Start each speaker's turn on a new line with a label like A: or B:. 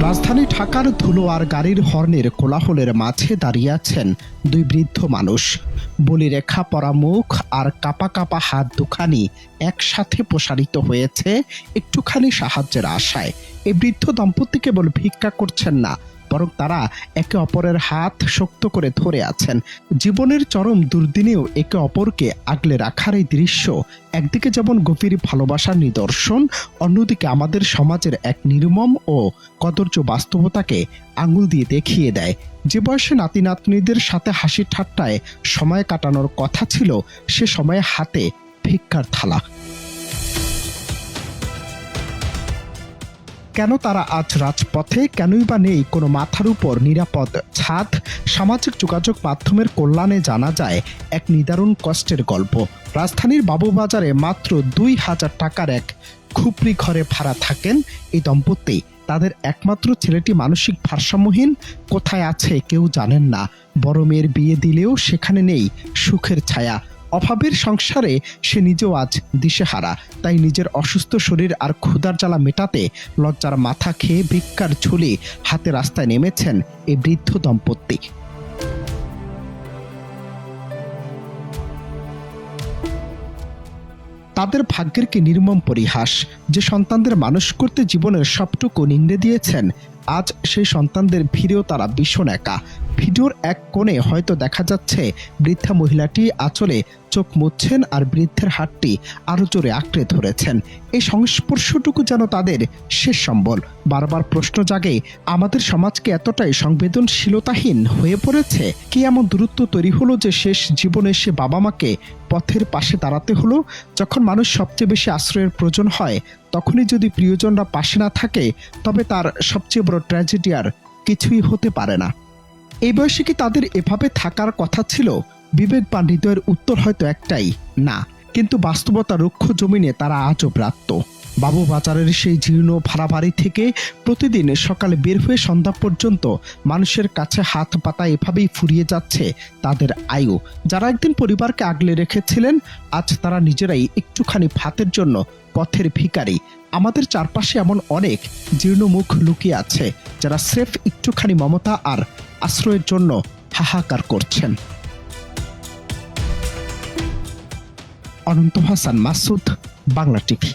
A: রাজধানী ঢাকার ধুলো আর গাড়ির হর্নের কোলাহলের মাঝে দাঁড়িয়ে আছেন দুই বৃদ্ধ মানুষ। বলিরেখা পরা মুখ আর কাপা কাপা হাত দুখানি একসাথে প্রসারিত হয়েছে একটুখানি সাহায্যের আশায়। এই বৃদ্ধ দম্পতি কেবল ভিক্ষা করছেন না, বরং তারা একে অপরের হাত শক্ত করে ধরে আছেন। জীবনের চরম দুর্দিনেও একে অপরকে আগলে রাখার এই দৃশ্য একদিকে যেমন গভীর ভালোবাসার নিদর্শন, অন্যদিকে আমাদের সমাজের এক নির্মম ও কদর্য বাস্তবতাকে আঙুল দিয়ে দেখিয়ে দেয়। যে বয়সে নাতি নাতনিদের সাথে হাসি ঠাট্টায় সময় কাটানোর কথা ছিল, সে সময়ে হাতে ভিক্ষার থালা। কেন তারা আজ রাজপথে? কেনই বা নেই কোনো মাথার উপর নিরাপদ ছাদ? সামাজিক যোগাযোগ মাধ্যমের কল্যাণে জানা যায় এক নিদারুণ কষ্টের গল্প। রাজধানীর বাবুবাজারে মাত্র ২,০০০ টাকার এক খুপড়ি ঘরে ভাড়া থাকেন এই দম্পতি। তাদের একমাত্র ছেলেটি মানসিক ভারসাম্যহীন, কোথায় আছে কেউ জানেন না। বড় মেয়ের বিয়ে দিলেও সেখানে নেই সুখের ছায়া। অভাবের সংসারে সে নিজেও আজ দিশেহারা। তাই নিজের অসুস্থ শরীর আর ক্ষুধার জ্বালা মেটাতে লজ্জার মাথা খেয়ে ভিক্ষার ঝুলি হাতে রাস্তায় নেমেছেন এই বৃদ্ধ দম্পতি। তাদের ভাগ্যের কি নির্মম পরিহাস! যে সন্তানদের মানুষ করতে জীবনের সবটুকু নিংড়ে দিয়েছেন, আজ সেই সন্তানদের ভিড়েও তারা ভীষণ একা। ভিডিওর এক কোণে হয়তো দেখা যাচ্ছে বৃদ্ধা মহিলাটি আঁচলে চোখ মুছছেন আর বৃদ্ধের হাতটি আরো জোরে আঁকড়ে ধরেছেন। এই সংস্পর্শটুকু যেন তাদের শেষ সম্বল। বারবার প্রশ্ন জাগে, আমাদের সমাজকে এতটাই সংবেদনশীলতাহীন হয়ে পড়েছে? কি এমন দূরত্ব তৈরি হলো যে শেষ জীবনে সে বাবা মাকে পথের পাশে দাঁড়াতে হলো? যখন মানুষ সবচেয়ে বেশি আশ্রয়ের প্রয়োজন হয়, তখনই যদি প্রিয়জনরা পাশে না থাকে, তবে তার সবচেয়ে বড় ট্র্যাজেডি আর কিছুই হতে পারে না। এই বয়সে কি তাদের এভাবে থাকার কথা ছিল? বিবেক বা হৃদয়ের উত্তর হয়তো একটাই, না। কিন্তু বাস্তবতা রুক্ষ জমিনে তারা আজও ব্রাত্য। বাবুবাজারের সেই জীর্ণ ভাড়া বাড়ি থেকে প্রতিদিন সকালে বের হয়ে সন্ধ্যা পর্যন্ত মানুষের কাছে হাত পাতা এভাবেই ফুরিয়ে যাচ্ছে তাদের আয়ু। যারা একদিন পরিবারকে আগলে রেখেছিলেন, আজ তারা নিজেরাই একটুখানি ভাতের জন্য পথের ভিখারি। আমাদের চারপাশে এমন অনেক জীর্ণ মুখ লুকিয়ে আছে, যারা স্রেফ একটুখানি মমতা আর আশ্রয়ের জন্য হাহাকার করছেন। অনন্ত হাসান মাসুদ, বাংলা টিভি।